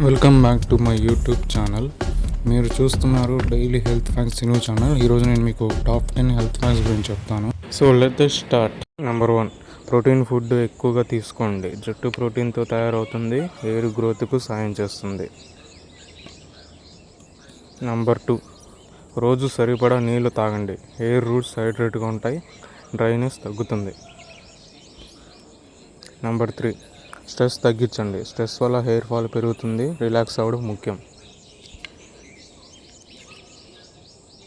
Welcome back to my YouTube channel. మీరు చూస్తున్నారు daily health facts new channel. ఈరోజు నేను మీకు టాప్ 10 హెల్త్ ఫ్యాక్ట్స్ గురించి చెప్తాను. So let us start. Number 1, protein food ఎక్కువగా తీసుకోండి. జుట్టు ప్రోటీన్తో తయారవుతుంది, హెయిర్ గ్రోత్కు సాయం చేస్తుంది. నెంబర్ 2, రోజు సరిపడా నీళ్లు తాగండి. హెయిర్ రూట్స్ హైడ్రేట్గా ఉంటాయి, డ్రైనెస్ తగ్గుతుంది. నెంబర్ 3, స్ట్రెస్ తగ్గించండి. స్ట్రెస్ వల్ల హెయిర్ ఫాల్ పెరుగుతుంది, రిలాక్స్ అవ్వడం ముఖ్యం.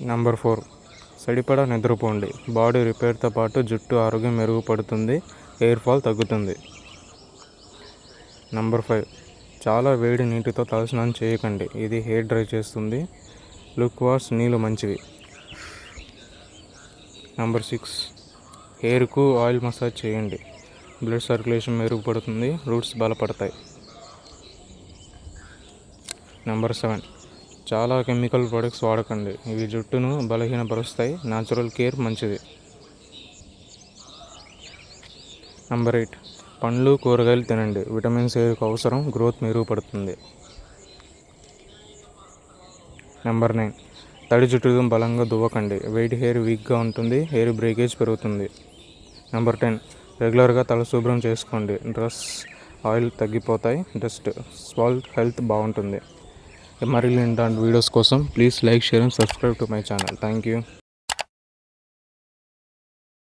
నెంబర్ 4, సరిపడా నిద్రపోండి. బాడీ రిపేర్తో పాటు జుట్టు ఆరోగ్యం మెరుగుపడుతుంది, హెయిర్ ఫాల్ తగ్గుతుంది. నెంబర్ 5, చాలా వేడి నీటితో తలస్నానం చేయకండి. ఇది హెయిర్ డ్రై చేస్తుంది. లుక్ వాష్ నీళ్ళు మంచివి. నెంబర్ 6, హెయిర్కు ఆయిల్ మసాజ్ చేయండి. బ్లడ్ సర్క్యులేషన్ మెరుగుపడుతుంది, రూట్స్ బలపడతాయి. నెంబర్ 7, చాలా కెమికల్ ప్రొడక్ట్స్ వాడకండి. ఇవి జుట్టును బలహీనపరుస్తాయి, న్యాచురల్ కేర్ మంచిది. నెంబర్ 8, పండ్లు కూరగాయలు తినండి. విటమిన్స్ హెయిర్కు అవసరం, గ్రోత్ మెరుగుపడుతుంది. నెంబర్ 9, తడి జుట్టును బలంగా దువ్వకండి. వెయిట్ హెయిర్ వీక్గా ఉంటుంది, హెయిర్ బ్రేకేజ్ పెరుగుతుంది. నెంబర్ 10, రెగ్యులర్గా తల శుభ్రం చేసుకోండి. డ్రెస్ ఆయిల్ తగ్గిపోతాయి, డస్ట్ స్కాల్ప్ హెల్త్ బాగుంటుంది. మరిన్ని ఇలాంటి వీడియోస్ కోసం please like, share and subscribe to my channel. Thank you.